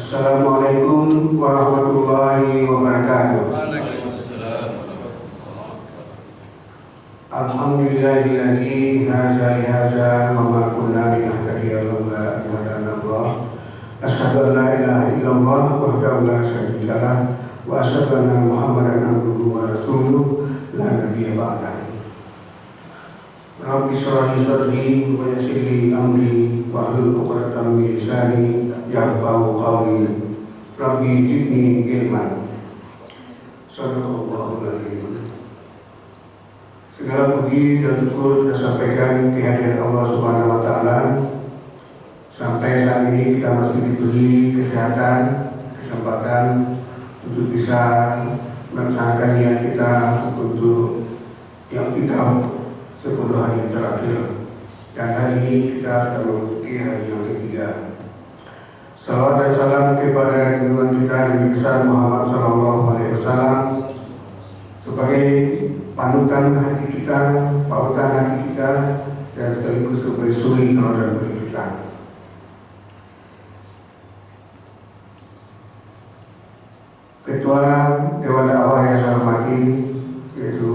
Assalamualaikum warahmatullahi wabarakatuh. Waalaikumsalam. Alhamdulillahilladzi hadza li hadza wa ma kunna linahtadiya laula an hadana Allah. Asyhadu an la ilaha illallah wahdahu la syarika lah wa asyhadu anna Muhammadan abduhu wa rasuluh la nabiyya ba'dahu. Rabbi shrah li sadri wa yassir li amri wahlul 'uqdatam min lisani yafqahu qawli. Rabbi zidni ilman. Shadaqallahul azim. Segala puji dan syukur kita sampaikan kehadiran Allah Subhanahu wa taala. Sampai saat ini kita masih diberi kesehatan, kesempatan untuk bisa melaksanakan niat kita untuk yang tidak 10 hari terakhir, dan hari ini kita sudah memasuki hari yang ketiga. Salawat dan salam kepada junjungan kita Nabi besar Muhammad SAW sebagai panutan hati kita, pautan hati kita, dan sekaligus sebagai suri teladan bagi kita. Ketua Dewan Dakwah yang saya hormati, yaitu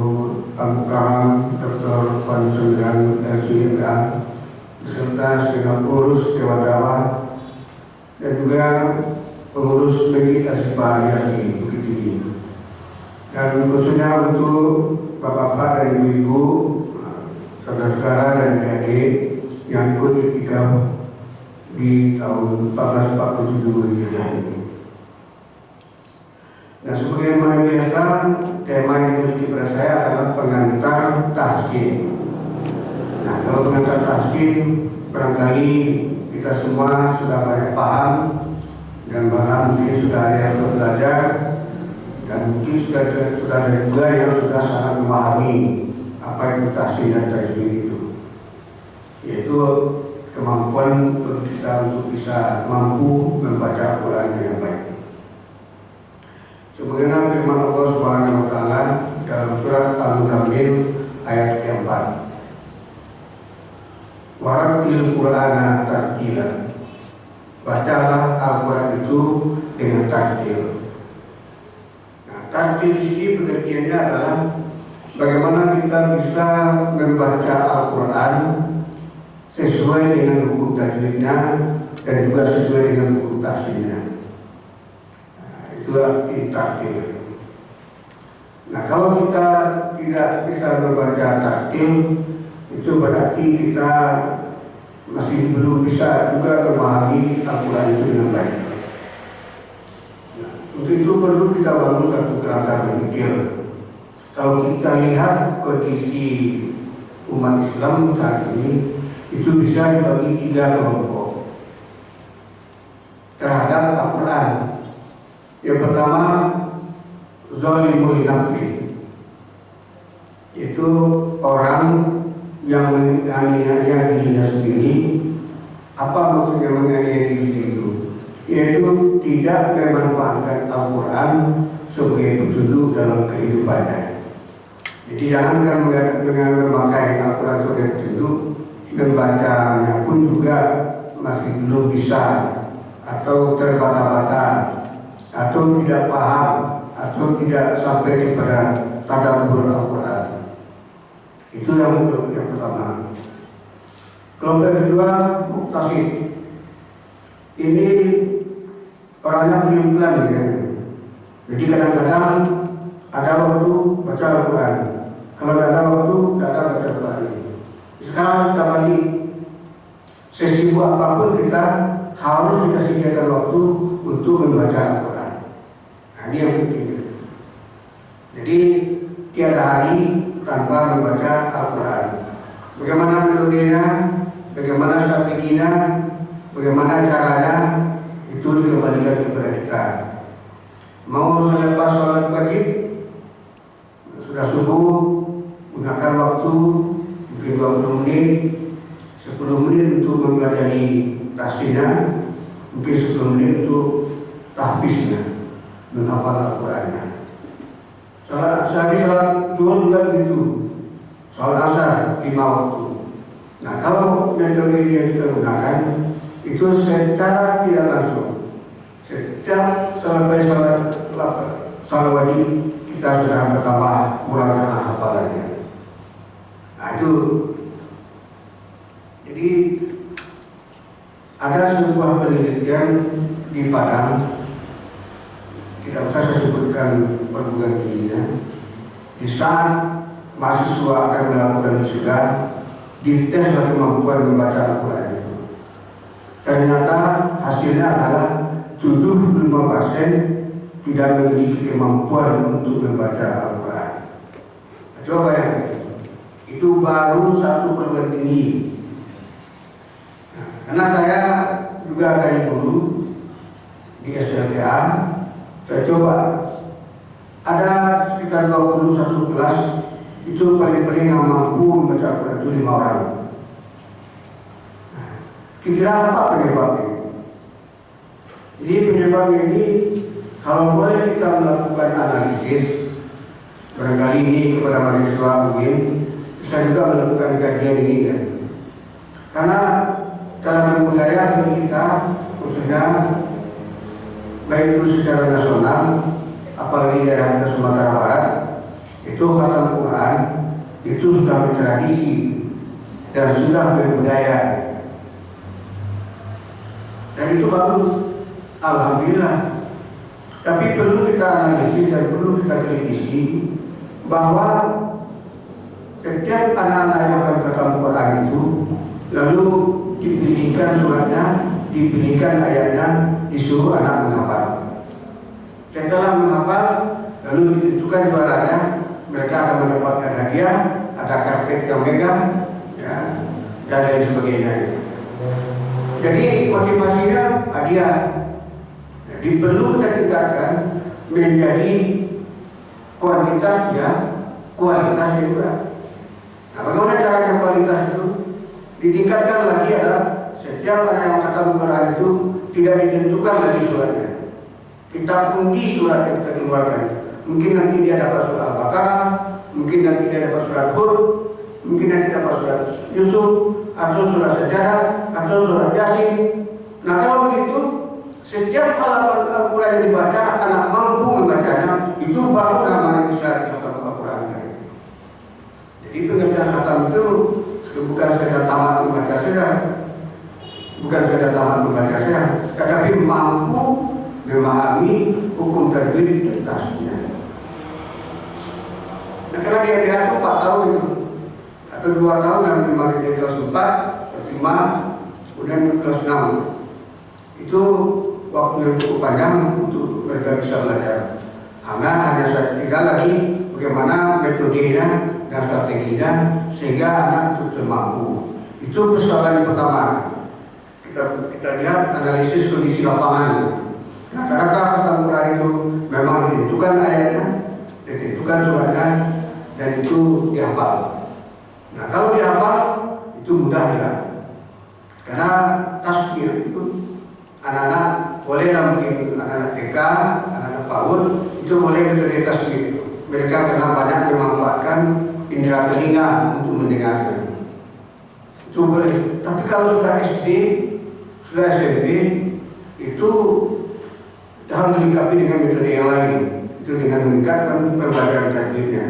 Al-Mukarram Dr. Pan Sembilan LCMA, beserta segenap pengurus Dewan Dakwah dan juga pengurus Masjid Asy-Syifa Yasin Bukit Tinggi, dan khususnya untuk bapak-bapak dan ibu-ibu, saudara-saudara dan adik-adik yang ikut iktikaf di tahun 1447 Hijriah ini. Nah, sebagaimana biasa, tema yang diberi kepada saya adalah pengantar tahsin. Nah, kalau pengantar tahsin, barangkali kita semua sudah banyak paham, dan bahkan mungkin sudah ada yang sudah belajar, dan mungkin sudah ada juga yang sudah sangat memahami apa itu tahsin dan tajwid itu, yaitu kemampuan untuk kita untuk bisa mampu membaca Al-Quran dengan baik. Sebagaimana firman Allah Subhanahu wa taala dalam surat Al-Muzammil ayat yang 4. Warattil Qur'ana tartila. Bacalah Al-Quran itu dengan tartil. Nah, tartil di sini pengertiannya adalah bagaimana kita bisa membaca Al-Quran sesuai dengan hukum tajwidnya dan juga sesuai dengan hukum tahsinnya. Itu arti tartil. Nah, kalau kita tidak bisa membaca tartil, itu berarti kita masih belum bisa juga memahami Al-Quran itu dengan baik. Nah, untuk itu perlu kita bangun satu kerangka berpikir. Kalau kita lihat kondisi umat Islam saat ini, itu bisa dibagi 3 kelompok terhadap Al-Quran. Yang pertama, zalimul nafsi, yaitu orang yang menganiaya dirinya sendiri. Apa maksudnya menganiaya diri sendiri itu? Yaitu tidak memanfaatkan Al-Quran sebagai petunjuk dalam kehidupannya. Jadi jangankan dengan memakai Al-Quran sebagai petunjuk, membacanya pun juga masih belum bisa, atau terbata-bata, atau tidak paham, atau tidak sampai kepada tadabbur Al-Quran. Itu yang pertama. Kelompok yang kedua, muktasid. Ini orangnya pelan ya. Jadi kadang-kadang ada waktu baca Al-Quran, kalau tidak ada waktu tidak ada baca Al-Quran. Sekarang kita balik, sesibuk apapun kita harus kita sediakan waktu untuk membaca Al-Quran. Nah, ini yang penting. Jadi tiada hari tanpa membaca Al-Quran. Bagaimana metodenya, bagaimana strateginya, bagaimana caranya, itu dikembalikan kepada kita. Mau selepas sholat wajib, sudah subuh, gunakan waktu mungkin 20 menit, 10 menit untuk mempelajari tahsinnya, mungkin 10 menit untuk tahfiznya, menghafal Al-Qurannya. Sehabis sholat zuhur juga begitu, sholat asar 5 waktu. Nah, kalau metode yang kita gunakan itu secara tidak langsung, Setiap selesai salat wajib kita sudah bertambah murajaah hafalannya. Nah itu, jadi ada sebuah penelitian di Padang, tidak usah saya sebutkan perguruan tingginya. Di saat mahasiswa akan melakukan wisuda, dites kemampuan membaca Al-Quran itu. Ternyata hasilnya adalah 75% tidak memiliki kemampuan untuk membaca Al-Quran. Coba bayangkan, itu baru satu perguruan tinggi. Nah, karena saya juga dari dulu di SLTA, saya coba ada sekitar 21 kelas, itu paling-paling yang mampu membaca Al-Quran itu 5 orang. Nah, kira-kira apa penyebabnya? Jadi penyebabnya ini, kalau boleh kita melakukan analisis, barangkali ini kepada mahasiswa mungkin bisa juga melakukan kajian ini kan. Karena dalam budaya kita, khususnya baik itu secara nasional, apalagi daerah Sumatera Barat, itu khatam Quran itu sudah bertradisi dan sudah berbudaya, dan itu bagus, alhamdulillah. Tapi perlu kita analisis dan perlu kita kritisi bahwa setiap anak-anak yang akan khatam Quran itu lalu dipilihkan suratnya, dipilihkan ayatnya, disuruh anak menghafal. Setelah menghafal, lalu ditentukan juaranya, mereka akan mendapatkan hadiah, ada karpet yang megang, ya, dan lain sebagainya. Jadi motivasinya hadiah. Jadi perlu kita tingkatkan menjadi kuantitasnya, kualitasnya juga. Nah, bagaimana caranya kualitas itu? Ditingkatkan lagi adalah setiap anak yang khatam Quran itu tidak ditentukan lagi suratnya. Kita undi surat yang kita keluarkan. Mungkin nanti dia dapat surat Al-Baqarah, mungkin nanti dia dapat surat Hud, mungkin nanti dapat surat Yusuf, atau surat Sajadah, atau surat Yasin. Nah kalau begitu, setiap halaman Al-Quran yang dibaca, anak mampu membacanya, itu baru namanya bisa khatam Al-Quran. Jadi pengertian khatam itu bukan sekedar tamat membaca saja, bukan sekedar tamat membaca saja, tetapi mampu memahami hukum tajwid dan tasbihnya. Nah, karena dia itu 4 tahun itu, atau 2 tahun dan memang di kelas 4, kelas 5, kemudian kelas 6. Itu waktu yang cukup panjang untuk mereka bisa belajar. Hanya tinggal lagi bagaimana metodenya dan strateginya sehingga anak itu mampu. Itu persoalan pertama. Kita lihat analisis kondisi lapangan. Rata-rata khatam Quran itu memang ditentukan ayatnya, ditentukan suratnya, dan itu dihafal. Nah kalau dihafal itu mudah hilang. Karena tasbih itu anak-anak bolehlah, mungkin anak-anak TK, anak-anak PAUD itu boleh metode tasbih. Mereka kena banyak memanfaatkan indera telinga untuk mendengarkan. Itu boleh. Tapi kalau sudah SD, sudah SMP, itu harus dilengkapi dengan metode yang lain, itu dengan meningkatkan perbacaan tajwidnya.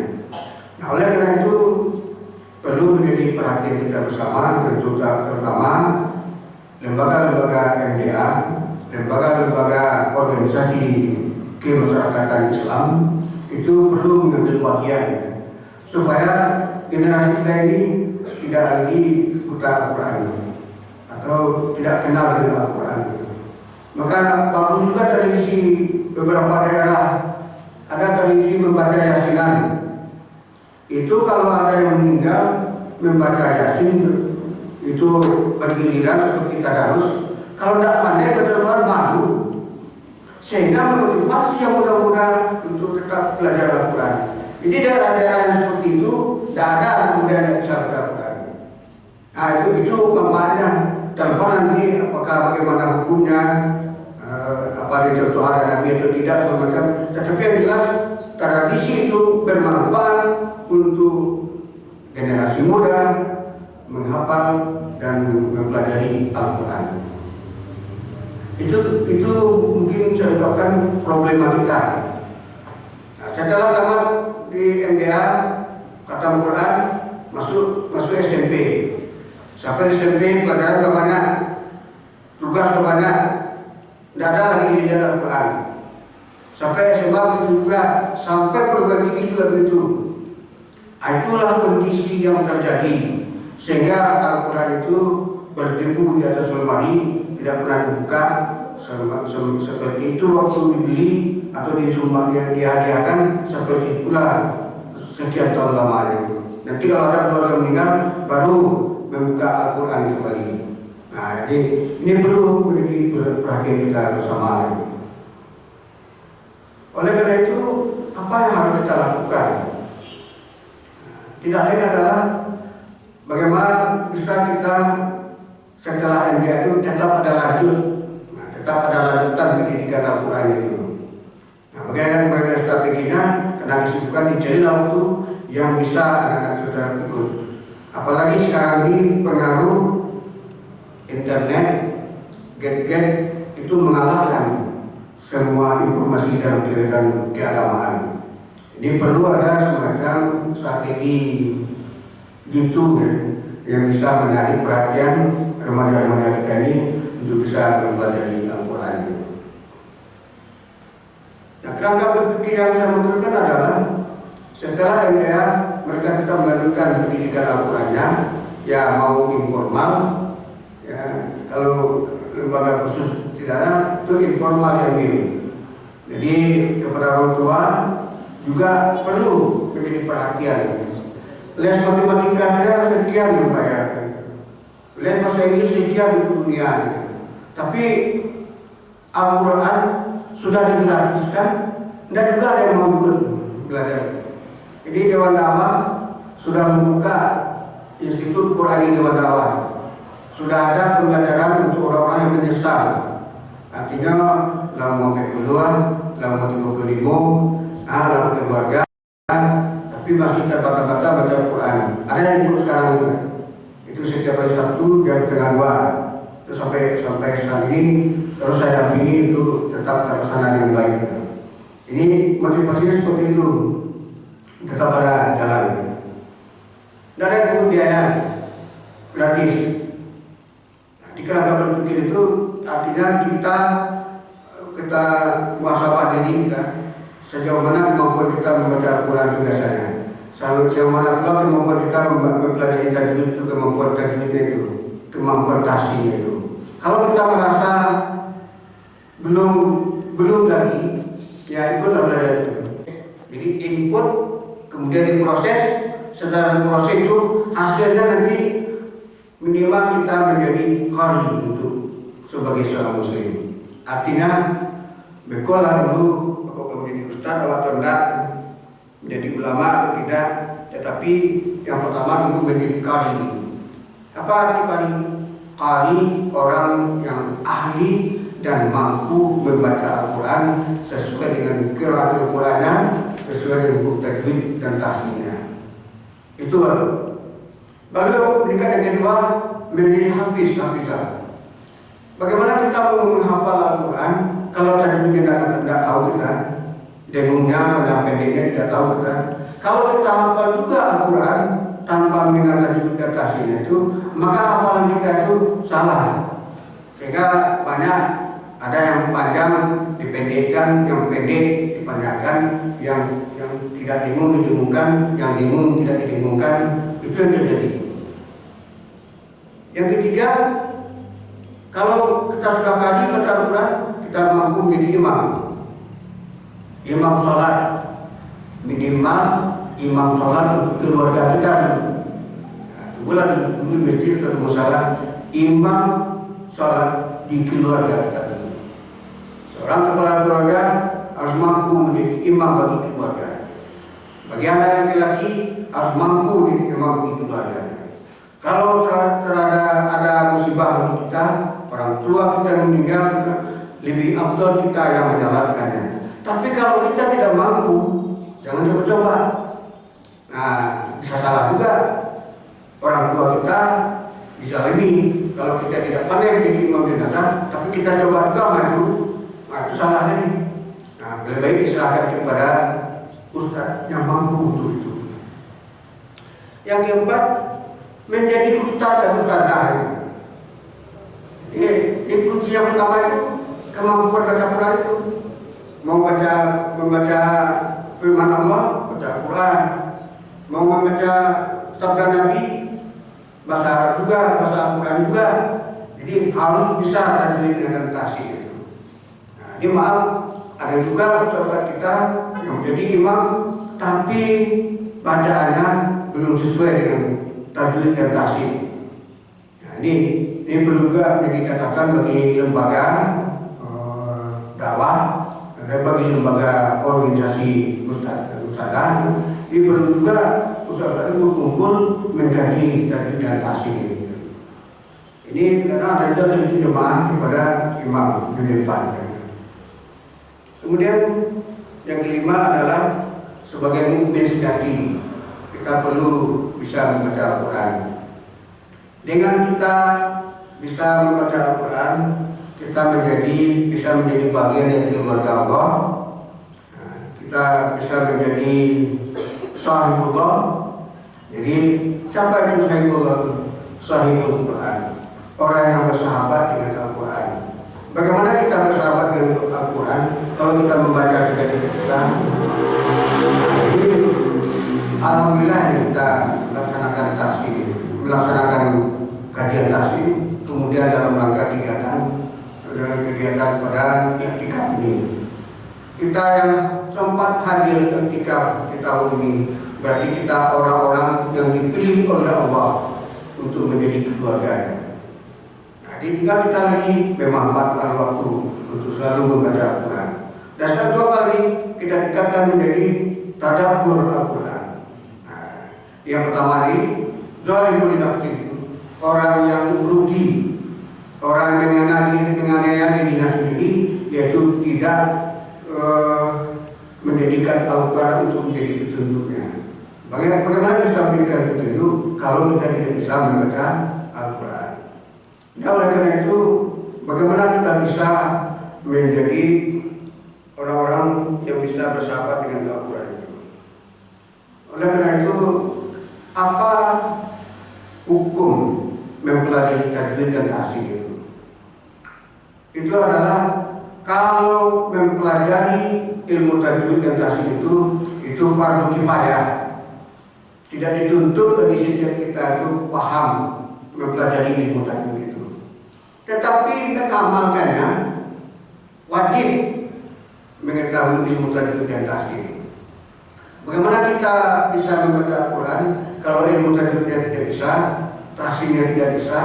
Nah oleh karena itu perlu menjadi perhatian kita bersama, terutama lembaga-lembaga MDA, lembaga-lembaga organisasi kemasyarakatan Islam itu perlu mengambil bagian supaya generasi kita ini tidak lagi buta Al-Quran atau tidak kenal dengan Al-Quran. Maka bagus juga tradisi beberapa daerah, ada tradisi membaca Yasinan. Itu kalau ada yang meninggal membaca Yasin itu bergiliran seperti tadarus. Kalau tidak pandai betul-betul malu, sehingga memotivasi yang muda-muda untuk tetap belajar Al-Quran. Jadi daerah-daerah yang seperti itu tidak ada anak muda yang bisa belajar Al-Quran. Nah itu manfaatnya. Terlepas nanti apakah bagaimana hukumnya, apa contoh ada Nabi atau tidak segala macam. Tetapi yang jelas tradisi itu bermanfaat untuk generasi muda menghafal dan mempelajari Al-Quran. Itu mungkin menyebabkan problematika. Nah, setelah tamat di MDA khatam Quran, masuk SMP. Sampai di SMP pelajaran ke banyak, tugas ke banyak, tidak ada lagi belajar Al-Quran. Sampai SMA begitu juga, sampai perguruan tinggi juga begitu. Itulah kondisi yang terjadi, sehingga Al-Quran itu berdebu di atas lemari, tidak pernah dibuka. Seperti itu waktu dibeli atau disumbang dihadiahkan, seperti itulah sekian tahun lamanya itu. Nanti kalau ada keluarga meninggal baru membuka Al-Quran kembali. Nah, ini perlu menjadi perhatian kita bersama. Oleh karena itu, apa yang harus kita lakukan? Tidak lain adalah bagaimana bisa kita setelah MDA itu tetap ada lanjutan pendidikan Al-Quran itu. Nah, bagaimana strateginya? Karena kesibukan dicari waktu yang bisa anak-anak tetap ikut. Apalagi sekarang ini pengaruh internet, gadget itu mengalahkan semua informasi dalam kegiatan keagamaan. Ini perlu ada semacam strategi gitu ya, yang bisa menarik perhatian remaja-remaja kita ini untuk bisa mempelajari Al-Quran itu. Nah, kerangka berpikir yang saya maksudkan adalah setelah MDA mereka tetap melanjutkan pendidikan Al-Qurannya, ya mau informal, ya kalau lembaga khusus tidak ada, itu informal diambil. Jadi kepada orang tua juga perlu menjadi perhatian. Les matematika saya sekian membayarkan, les bahasa Inggris sekian dunia. Tapi Al-Quran sudah digratiskan, dan juga ada yang mau ikut belajar. Jadi Dewan Dakwah sudah membuka Institut Qurani Dewan Dakwah. Sudah ada pembelajaran untuk orang-orang yang menyesal. Artinya lama kedua, lama 35, lama keluarga, tapi masih terbata-bata baca Al-Quran. Ada yang ikut sekarang, itu setiap hari Sabtu jam 1:30. Itu sampai saat ini terus saya dampingi itu tetap terlaksana dengan baik. Ini motivasinya seperti itu, tetap ada jalan. Tidak ada pungut biaya gratis. Nah, di kerangka berpikir itu artinya kita muhasabah diri kita, sejauh mana kemampuan kita membaca Al-Quran itu biasanya, sejauh mana pula kemampuan kita mempelajari tajwid itu, kemampuan tajwidnya itu, kemampuan tahsinnya itu. Kalau kita merasa belum lagi, ya ikutlah belajar itu. Jadi input kemudian diproses, setelah proses itu hasilnya nanti minimal kita menjadi qari untuk sebagai seorang muslim. Artinya bekolah dulu apakah menjadi ustadz atau tidak, menjadi ulama atau tidak, tetapi yang pertama dulu menjadi qari. Apa arti qari? Qari orang yang ahli dan mampu membaca Al-Quran sesuai dengan qiraat Al-Qurannya, sesuai dengan buku tajwid dan tahsinnya. Itu baru meningkat yang kedua menjadi hafizah. Bagaimana kita mau menghafal Al-Quran kalau tajwidnya tidak tahu kita, dengungnya, pada pendeknya tidak tahu kita. Kalau kita hafal juga Al-Quran tanpa mengenal tajwid dan tahsinnya itu, maka hafalan kita itu salah. Sehingga banyak ada yang panjang dipendekkan, yang pendek dipanjangkan, yang tidak dengung didengungkan, yang dengung tidak didengungkan. Itu yang terjadi. Yang ketiga, kalau kita sudah kaji baca Al-Quran, kita mampu menjadi imam sholat, minimal imam sholat untuk keluarga kita. Bulan dulu mesti ada masalah imam sholat di keluarga kita. Seorang kepala keluarga harus mampu menjadi imam bagi keluarga. Bagi anak laki-laki harus mampu menjadi imam bagi keluarga. Kalau ada musibah bagi kita, orang tua kita meninggal, lebih afdal kita yang menjalankannya. Tapi kalau kita tidak mampu, jangan coba-coba. Nah, bisa salah juga. Orang tua kita dizalimi kalau kita tidak pandai menjadi imam jenazah, tapi kita coba juga maju, nah itu salah tadi. Nah, lebih baik diserahkan kepada ustadz yang mampu untuk itu. Yang keempat, menjadi ustadz dan ustadzah. Ini kunci yang pertama itu kemampuan baca Quran itu. Mau membaca firman Allah, baca Quran. Mau membaca sabda Nabi, bahasa Arab juga, bahasa Al-Quran juga. Jadi harus bisa tajwidnya dan tahsin itu. Nah, ini maaf, ada juga sahabat kita yang menjadi imam tapi bacaannya belum sesuai dengan tajwid dan tahsin. Nah, ini perlu juga menjadi catatan bagi lembaga dakwah, bagi lembaga organisasi ustadz dan ustadzah. Ini perlu juga ustadz itu berkumpul mengkaji tajwid dan tahsin ini. Ini karena ada juga tradisi jemaah kepada imam di depan. Kemudian yang kelima adalah sebagai mukmin sejati kita perlu bisa membaca Al-Quran. Dengan kita bisa membaca Al-Quran, kita bisa menjadi bagian dari keluarga Allah. Nah, kita bisa menjadi sahibullah. Jadi siapa itu sahibullah? Sahibul Quran, orang yang bersahabat dengan Al-Quran. Bagaimana kita bersahabat dengan Al-Quran kalau kita membaca kita tidak bisa? Jadi alhamdulillah kita laksanakan tahsin, melaksanakan kajian tahsin, kemudian dalam rangka kegiatan pada i'tikaf ini. Kita yang sempat hadir i'tikaf di tahun ini berarti kita orang-orang yang dipilih oleh Allah untuk menjadi keluarganya. Nah, tinggal kita lagi memanfaatkan waktu untuk selalu membaca Al-Quran. Dan satu kali kita tingkatkan menjadi tadabbur Al-Quran. Nah, yang pertama ini zalimul nafsi, orang yang rugi, orang yang menganiaya dirinya sendiri, yaitu tidak menjadikan Al-Quran untuk menjadi petunjuknya. Bagaimana bisa menjadikan petunjuk kalau kita tidak bisa membaca Al-Quran? Nah, oleh karena itu, bagaimana kita bisa menjadi orang-orang yang bisa bersahabat dengan Al-Quran itu? Oleh karena itu, apa hukum mempelajari tajwid dan tahsin itu? Itu adalah kalau mempelajari ilmu tajwid dan tahsin itu fardu kifayah. Tidak dituntut bagi setiap kita itu paham mempelajari ilmu tajwid itu. Tetapi mengamalkannya wajib mengetahui ilmu tajwid dan tahsin. Bagaimana kita bisa membaca Al-Quran kalau ilmu tajwidnya tidak bisa, tahsinnya tidak bisa?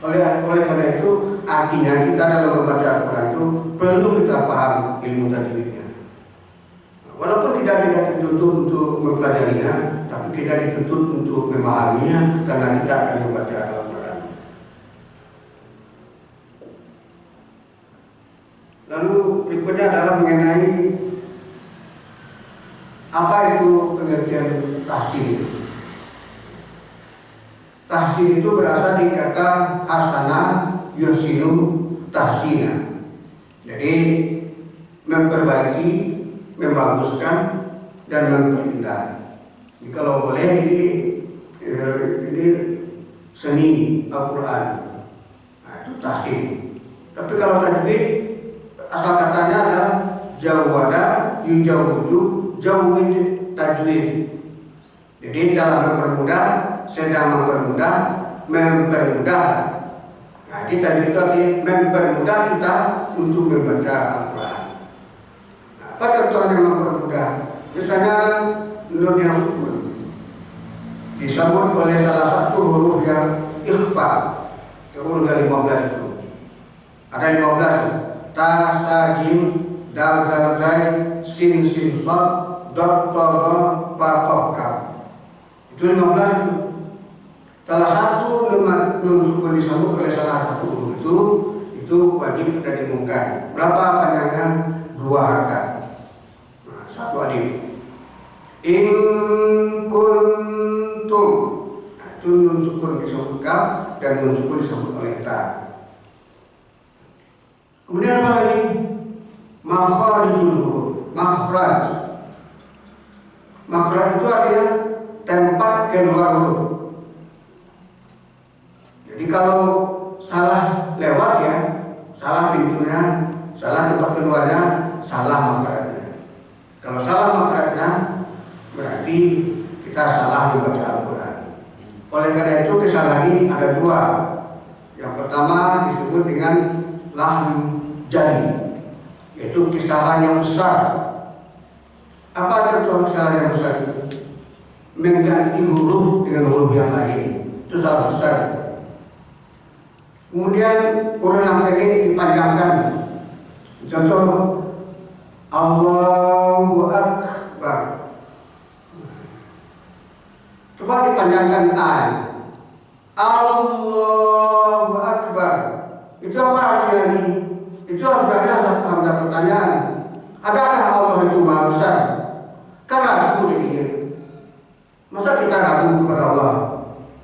Oleh karena itu, artinya kita dalam membaca Al-Quran itu perlu kita paham ilmu tajwidnya. Walaupun kita tidak dituntut untuk mempelajarinya, tapi kita dituntut untuk memahaminya karena kita akan membaca Al-Quran. Lalu berikutnya adalah mengenai apa itu pengertian tahsin. Tahsin itu berasal dari kata hasana yuhsinu tahsina. Jadi memperbaiki, membaguskan dan memperindah. Jadi kalau boleh ini seni Al-Quran. Nah, itu tahsin. Tapi kalau tajwid asal katanya adalah jawwada yujawwidu jawwid tajwid. Jadi dalam mempermudah, sedang mempermudah, mempermudah. Nah, di tajwid itu artinya mempermudah kita untuk membaca Al-Quran. Nah, apa contohnya mempermudah? Misalnya nun yang sukun disambut oleh salah satu huruf yang ikhfa, huruf yang 15 itu. Ada 15, ta, sa, jim, dal, zal, zai, sin, sad, dot, ta, ra, pa, qaf, kaf. Itu 15 itu. Salah satu nun sukun disambut oleh salah satu huruf itu wajib kita dengungkan. Berapa panjangnya? 2 harakat. Nah, 1 alif. In kuntum. Nah, itu nun sukun sukun disebut kaf dan nun sukun disebut oleh ta. Kemudian apa lagi? Makharijul huruf. Makhraj. Makhraj itu artinya tempat keluar huruf. Jadi kalau salah lewat ya, salah pintunya, salah tempat keluarnya, salah makhrajnya. Kalau salah makhrajnya berarti kita salah membaca Al-Quran. Oleh karena itu kesalahan ini ada dua. Yang pertama disebut dengan lahn jali, yaitu kesalahan yang besar. Apa contoh kesalahan yang besar? Mengganti huruf dengan huruf yang lain, itu salah besar. Kemudian huruf yang pendek dipanjangkan. Contoh Allahu Akbar, coba dipanjangkan A. Allahu Akbar. Itu apa artinya ini? Itu artinya hamzah pertanyaan. Adakah Allah itu maha besar? Kan ragu jadinya. Masa kita ragu kepada Allah?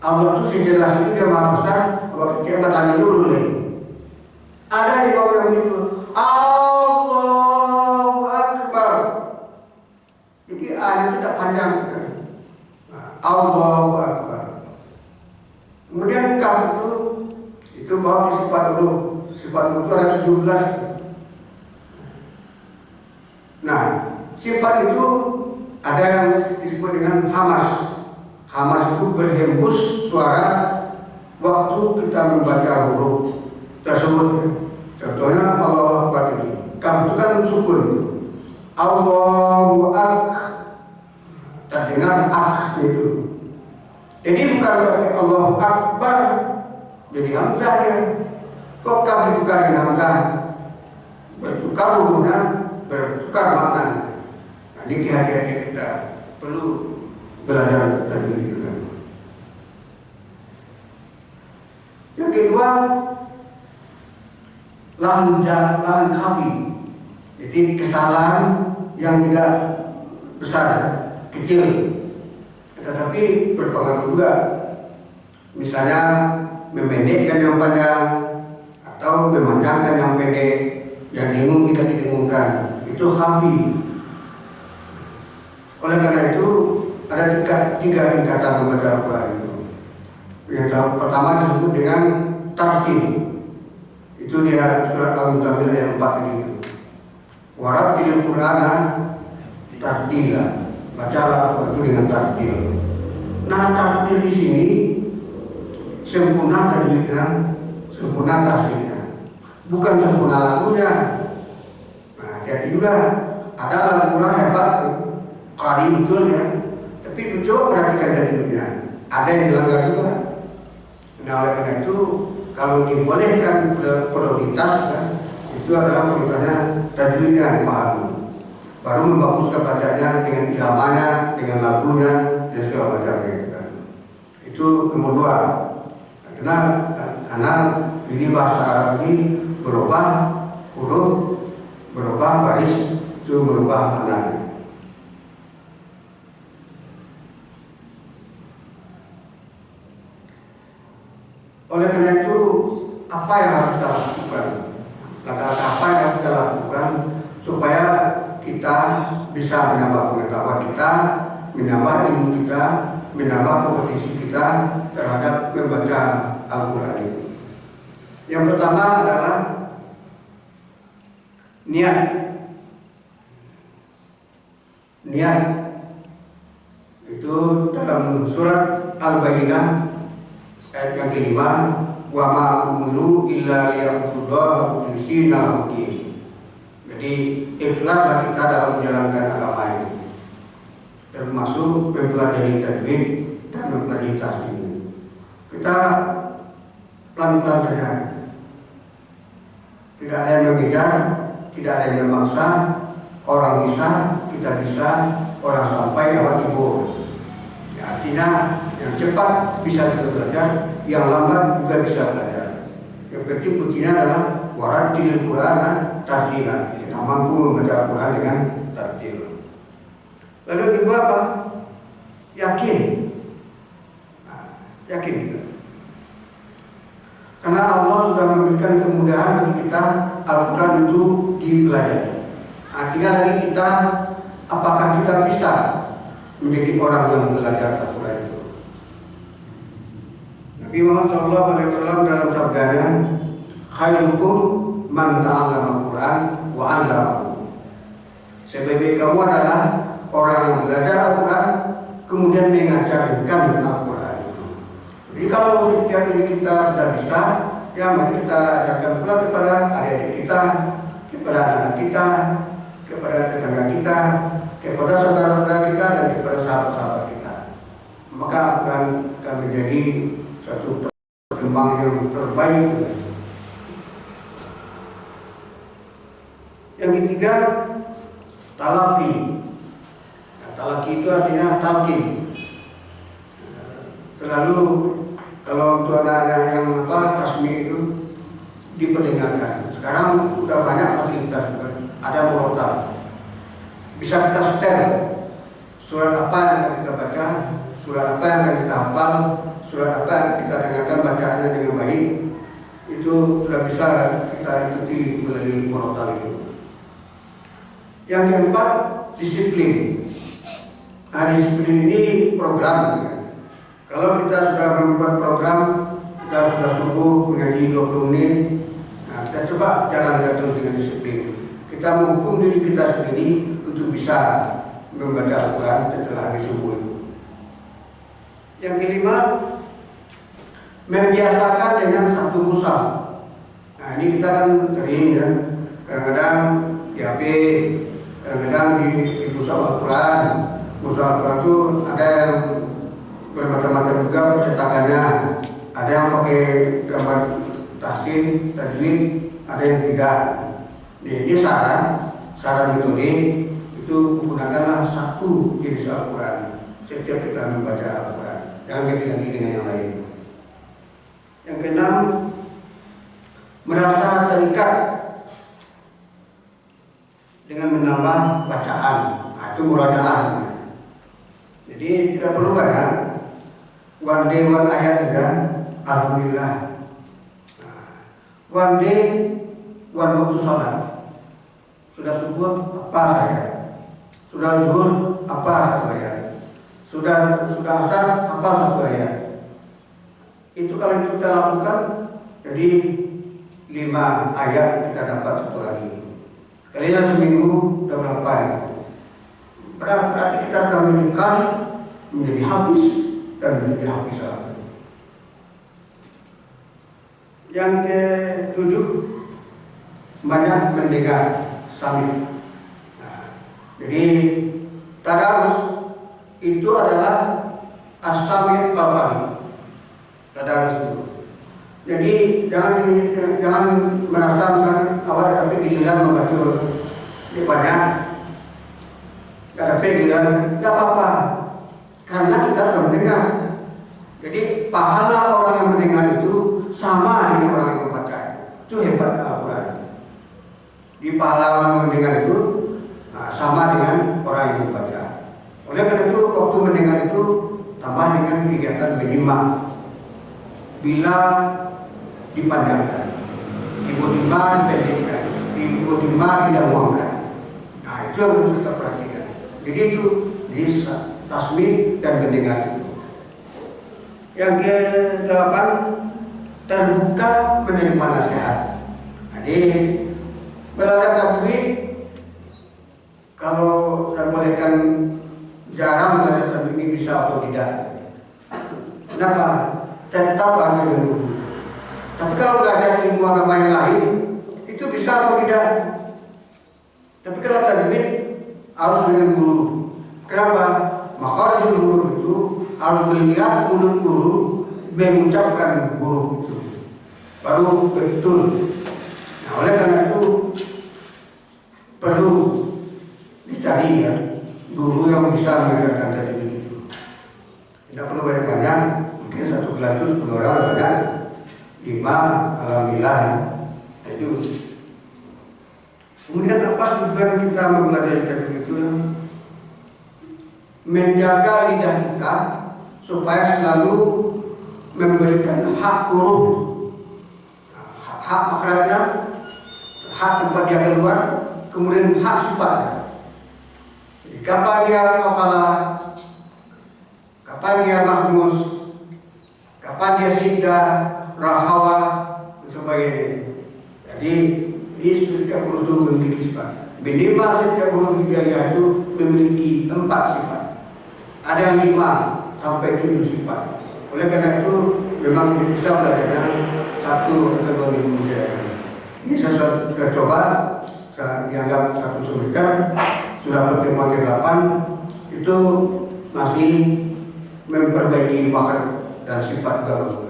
Allah itu sejelas itu dia maha besar. Waktu kita bertanya dulu lagi. Ada yang bilang itu Allahu Akbar. Jadi A itu tidak panjang. Allahu Akbar. Kemudian kaf itu bawa ke sifat dulu. Sifat dulu itu ada 17. Nah, sifat itu ada yang disebut dengan hamas. Hamas itu berhembus suara waktu kita membaca huruf tersebut. Contohnya Allahu Akbar ini. Kaf itu kan sukun. Allahu Akbar. Terdengar ak itu. Jadi bukan berarti Allahu Akbar jadi hamzah dia. Kok kaf ditukar dengan hamzah? Bertukar hurufnya, bertukar maknanya. Nah, ini hati-hati kita perlu belajar tajwid juga. Yang kedua, lahn khafi. Jadi kesalahan yang tidak besar, kecil, tetapi berpengaruh juga. Misalnya memendekkan yang panjang atau memanjangkan yang pendek, yang dengung kita didengungkan, itu khafi. Oleh karena itu ada tiga tingkatan membaca Al-Quran itu. Yang pertama disebut dengan tartil. Itu dia surat Al-Muzammil ayat 4 ini. Warattilil Qur'ana tartila. Bacalah Al-Quran itu dengan tartil. Nah, tartil di sini sempurna tajwidnya, sempurna tafsirnya, bukan sempurna lagunya. Nah, hati-hati juga. Ada lagu hebat, qari betul ya, tapi coba perhatikan tajwidnya. Ada yang dilanggar juga. Nah, oleh karena itu kalau dibolehkan prioritas ya, itu adalah prioritasnya tajwidnya dipahami. Baru membaguskan bacanya dengan iramanya, dengan lagunya dan segala macamnya. Itu nomor dua. Karena ini bahasa Arab ini berubah huruf, berubah baris, itu berubah maknanya. Oleh karena itu, apa yang harus kita lakukan? Kata-kata apa yang harus kita lakukan supaya kita bisa menambah pengetahuan kita, menambah ilmu kita, menambah kompetisi kita terhadap membaca Al-Quran ini. Yang pertama adalah niat. Niat itu dalam surat Al-Bayyinah ayat yang kelima, wa ma umiru illa liya'budullaha mukhlishina lahu-d-din. Jadi ikhlaslah kita dalam menjalankan agama ini, termasuk mempelajari tajwid dan mempelajari tahsin. Kita pelan-pelan saja. Tidak ada yang mengejar, tidak ada yang memaksa. Orang bisa, kita bisa, orang sampai lewat ibu. Ya, artinya yang cepat bisa juga belajar, yang lambat juga bisa belajar. Yang penting kuncinya adalah warattilil Qur'ana tartila. Kita mampu membaca Al-Quran dengan tartil. Lalu yang kedua apa? Yakin. Yakin kita. Karena Allah sudah memberikan kemudahan bagi kita Al-Quran itu dipelajari. Tinggal lagi kita, apakah kita bisa menjadi orang yang belajar Al-Quran itu. Nabi Muhammad SAW dalam sabdanya, khairukum man ta'allama Al-Quran wa 'allamahu. Sebaik-baik kamu adalah orang yang belajar Al-Quran kemudian mengajarkan Al-Quran itu. Jadi kalau setiap diri kita sudah bisa, ya mari kita ajarkan pula kepada adik-adik kita, kepada anak-anak kita, kepada tetangga kita, kepada saudara-saudara kita, dan kepada sahabat-sahabat kita. Maka Al-Quran akan menjadi satu perkembangan yang terbaik. Yang ketiga, talaqi. Nah, talaqi itu artinya talqin. Selalu kalau untuk ada yang tasmi itu diperdengarkan. Sekarang sudah banyak fasilitas, ada murotal. Bisa kita setel surat apa yang akan kita baca, surat apa yang akan kita hafal, surat apa yang kita dengarkan bacaannya dengan baik. Itu sudah bisa kita ikuti melalui murotal itu. Yang keempat, disiplin. Nah, disiplin ini program. Kalau kita sudah membuat program, kita sudah subuh mengaji 20 menit, nah kita coba jalankan terus dengan disiplin. Kita menghukum diri kita sendiri untuk bisa membaca Al-Quran setelah habis subuh itu. Yang kelima, membiasakan dengan satu mushaf. Nah ini kita kan sering ya, kadang-kadang di HP, kadang-kadang di mushaf Al-Quran. Mushaf Al-Quran itu ada yang bermacam-macam juga percetakannya. Ada yang pakai gambar tahsin, tajwid, ada yang tidak. Ini saran metode itu gunakanlah satu jenis Al-Quran setiap kita membaca Al-Quran, jangan ganti-ganti dengan yang lain. Yang keenam, merasa terikat dengan menambah bacaan. Nah, itu murajaah. Jadi tidak perlu banyak, one day one ayat saja, alhamdulillah. Nah, one day one waktu sholat. Sudah subuh apa saya? Sudah zuhur apa satu ayat? Sudah asar apa satu ayat? Itu kalau itu kita lakukan, jadi 5 ayat kita dapat satu hari ini. Kalian seminggu sudah berapa ya? Berarti kita sudah menyekali menjadi habis dan menjadi habisah. Yang ketujuh, banyak mendengar sami. Nah, jadi tadarus itu adalah as-sami' al-qari. Tadarus itu. Jadi jangan merasa misalnya awal tapi giliran membaca ini banyak, tapi giliran tidak apa-apa karena kita sudah mendengar. Jadi pahala orang yang mendengar itu sama dengan orang yang membaca. Itu hebat Al-Quran. Di pahala orang yang mendengar itu sama dengan orang yang membaca. Oleh karena itu waktu mendengar itu tambah dengan kegiatan menyimak. Bila dipanjangkan, tiba-tiba dipendekkan, tiba-tiba didahulukan. Nah itu yang harus kita perhatikan. Jadi itu bisa tasmi' dan mendengar. Yang ke-8, terbuka menerima nasihat. Jadi belajar tajwid kalau saya bolehkan jarang belajar tajwid ini bisa atau tidak. Kenapa? Tetap harus dengan guru. Tapi kalau belajar ilmu agama yang lain itu bisa atau tidak. Tapi kalau tajwid harus dengan guru. Kenapa? Makharijul huruf itu harus melihat mulut guru mengucapkan huruf itu baru betul. Nah, oleh karena itu perlu dicari ya guru yang bisa mengajarkan tajwid itu. Tidak perlu banyak-banyak, mungkin 1 kelas itu 10 orang banyak, 5 alhamdulillah. Nah, itu. Kemudian apa tujuan kita mempelajari tajwid itu? Menjaga lidah kita supaya selalu memberikan hak huruf. hak makhrajnya, hak tempat dia keluar, kemudian hak sifatnya. Jadi, kapan dia kepala, kapan dia mahmus, kapan dia siddah, rahawa, dan sebagainya. Jadi ini setiap huruf memiliki sifat. Minimal setiap huruf hijaiyah itu memiliki 4 sifat. Ada yang 5 sampai 7 sifat. Oleh karena itu memang tidak bisa belajarnya 1 atau 2 minggu saja. Ini saya sudah coba, saya dianggap 1 semester, sudah pertemuan ke-8, itu masih memperbaiki makhraj dan sifat gabungan.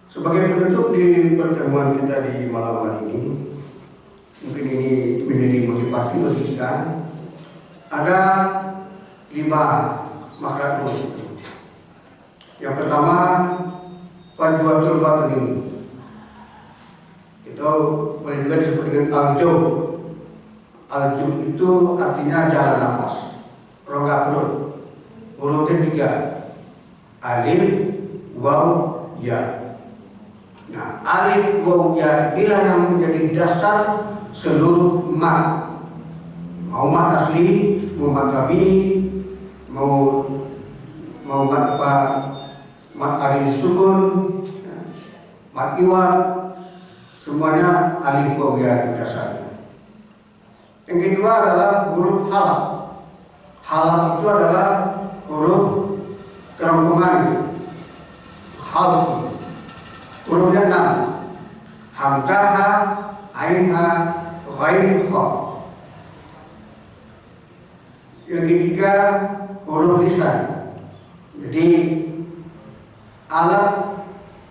Sebagai penutup di pertemuan kita di malam hari ini, mungkin ini menjadi motivasi bagi kita. Ada 5 makhraj huruf. Yang pertama, fajwatul batni. Itu boleh juga disebut dengan al-jawb. Al-jawb itu artinya jalan nafas, rongga perut. Hurufnya 3, alif, waw, ya. Nah, alif, waw, ya inilah yang menjadi dasar seluruh mat. Mau mat asli, mau mat tabi'i, mau mat apa, mat alif sukun, mat iwal, semuanya alif, waw, ya itu dasarnya. Yang kedua adalah huruf halaq. Halaq itu adalah huruf kerongkongan. Halaq. Hurufnya 6, hamzah, ha, ain, ha, ghain, kha. Yang ketiga huruf lisan. Jadi alat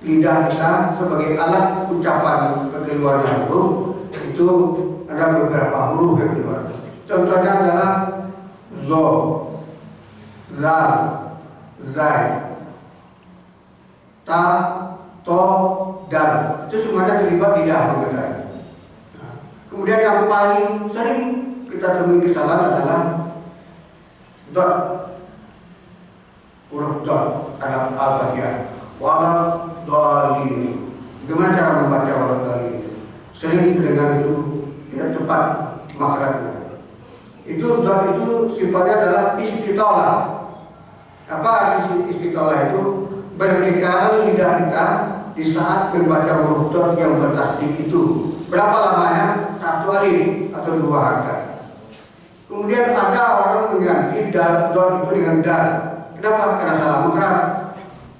lidah kita sebagai alat ucapan keluarnya huruf itu ada beberapa huruf yang keluar. Contohnya adalah zo, zal, zai, ta, to, dan itu semuanya terlibat lidah pembacaan. Nah, kemudian yang paling sering kita temui kesalahan adalah dot, huruf dot, ada al-fatihah, walad dhalin. Bagaimana cara membaca walad dhalin itu? Sering terdengar itu tidak tepat makhrajnya. Itu dot itu sifatnya adalah istitalah. Apa arti istitalah itu? Berkekalan lidah kita di saat membaca huruf dot yang bertasdid itu. Berapa lamanya? 1 alif atau 2 harakat. Kemudian ada orang mengganti dot itu dengan dal. Kenapa? Karena salah makhraj.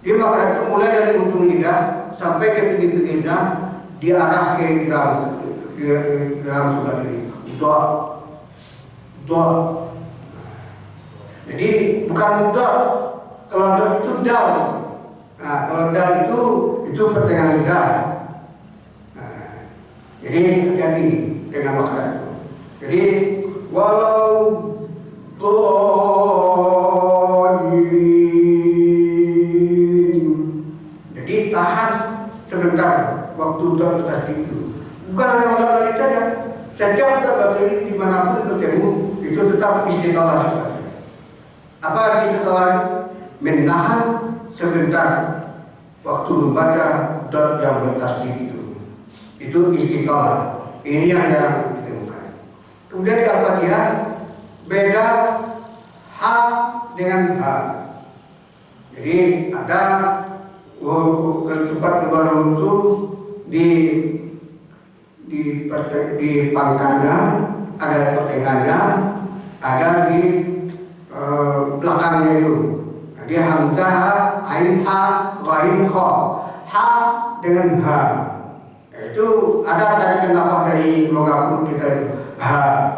Dia makhraj itu mulai dari ujung lidah sampai ke pinggir-pinggirnya diarah ke geram sebelah kiri. Dot. Jadi bukan dot. Kalau dot itu dal. Nah, kalau dal itu pertengahan lidah. Nah, jadi hati-hati dengan makhraj. Jadi walau dhalin. Jadi tahan sebentar waktu dot tasdid itu. Bukan hanya walau dhalin saja. Setiap dot baca ini dimanapun bertemu itu tetap istitalah sifatnya. Apa arti setelah menahan sebentar waktu membaca dot yang bertasdid itu istitalah. Ini yang jarang ditemukan. Kemudian di Al-Fatihah beda ha dengan ha. Jadi ada tempat kedua itu di pangkalnya, ada pertengahannya, ada di belakangnya itu. Dia hamzah, ain, ha, ghain, kha. Ha dengan ha. Itu ada tarikan nafas dari logam kita itu. Ha.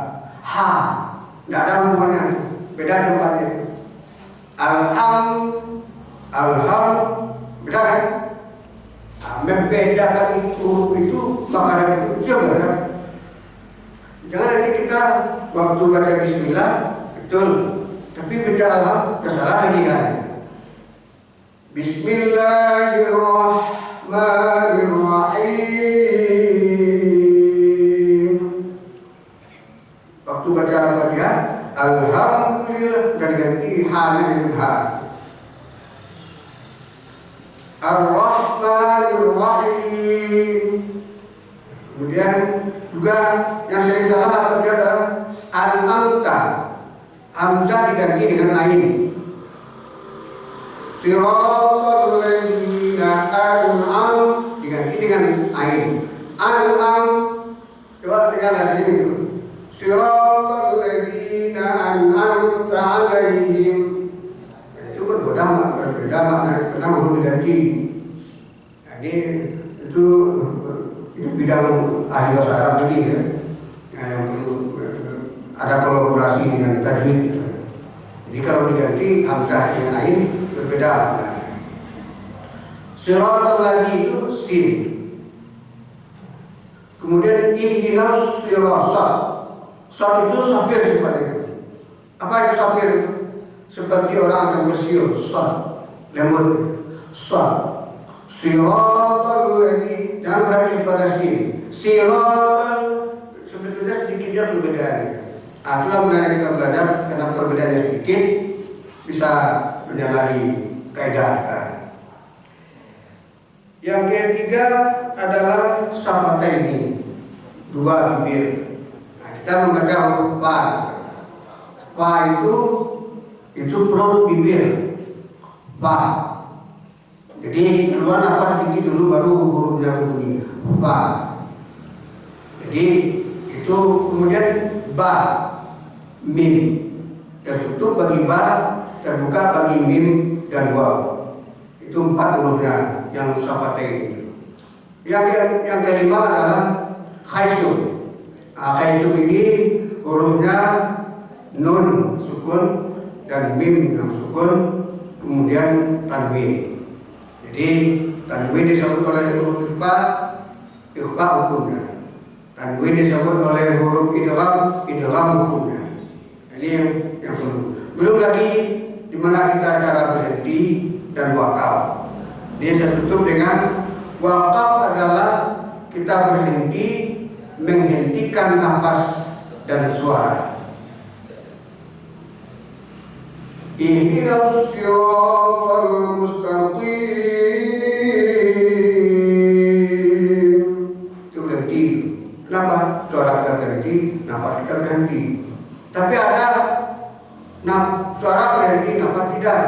Tidak ada hubungannya. Beda tempatnya. Alham, beda kan? Nah, membedakan itu makanan itu benar. Jangan nanti kita waktu baca bismillah betul, tapi baca alham sudah salah lagi kan? Bismillahirrahmanirrahim. Waktu baca Al-Fatihah, alhamdulillah, sudah diganti ha dengan Ar-Rahmanir Rahim. Kemudian juga yang sering salah artinya adalah An'amta. Hamzah diganti dengan ain. Siratal ladzina an'am diganti dengan ain. An'am, coba dengarlah sedikit itu. Siratal ladzina an'amta alaihim. Itu berbeda makna karena huruf diganti. Jadi itu bidang ahli bahasa Arab tadi ya, yang perlu ada kolaborasi dengan tajwid. Jadi kalau diganti hamzah dengan ain berbeda maknanya. Siratal ladzi itu sin. Kemudian ihdinas siratal. Sat itu sapir sifatnya. Apa itu sapir itu? Seperti orang akan bersiul, sat, lembut, sat. Siratal ladzi, jangan berarti pada sin. Siratal sebetulnya sedikitnya perbedaannya. Itulah mengenai kita belajar karena perbedaannya sedikit bisa menyalahi kaidah kita. Yang ketiga adalah sabataini, dua bibir. Nah, kita membaca huruf fa. Fa itu perut bibir. Fa. Jadi keluar napas sedikit dulu baru hurufnya berbunyi. Fa. Jadi itu kemudian ba, mim, tertutup bagi ba, terbuka bagi mim dan waw. Itu 4 hurufnya yang sabataini itu. Yang kelima adalah khaisum. Nah, khaisum ini hurufnya nun sukun dan mim yang sukun, kemudian tanwin. Jadi tanwin disebut oleh huruf ikhfa hukumnya. Tanwin disebut oleh huruf idgham hukumnya. Ini yang perlu. Belum lagi di mana kita cara berhenti dan wakaf. Dia saya tutup dengan wakaf adalah kita berhenti menghentikan nafas dan suara. Ihdinas siratal mustaqim. Itu berhenti. Kenapa? Suara kita berhenti, nafas kita berhenti. Tapi ada suara berhenti, nafas tidak.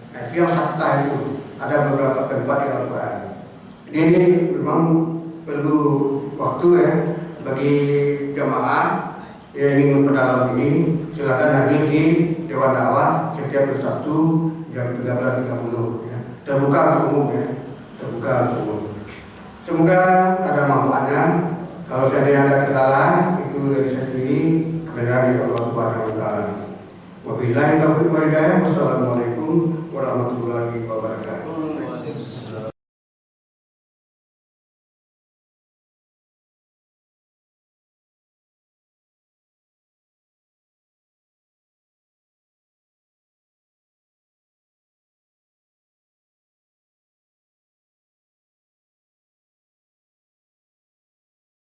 Nah, itu yang sakta itu. Ada beberapa tempat di Al-Quran. Ini memang perlu waktu ya bagi jamaah yang ingin memperdalam ini. Silakan hadir di Dewan Dakwah setiap Sabtu jam 13.30 ya. Terbuka untuk umum ya. Terbuka untuk umum. Semoga ada manfaatnya. Kalau seandainya ada kesalahan itu dari saya sendiri, kebenaran dari Allah Subhanahu wa taala. Wabillahi taufiq wal hidayah. Wassalamualaikum warahmatullahi wabarakatuh.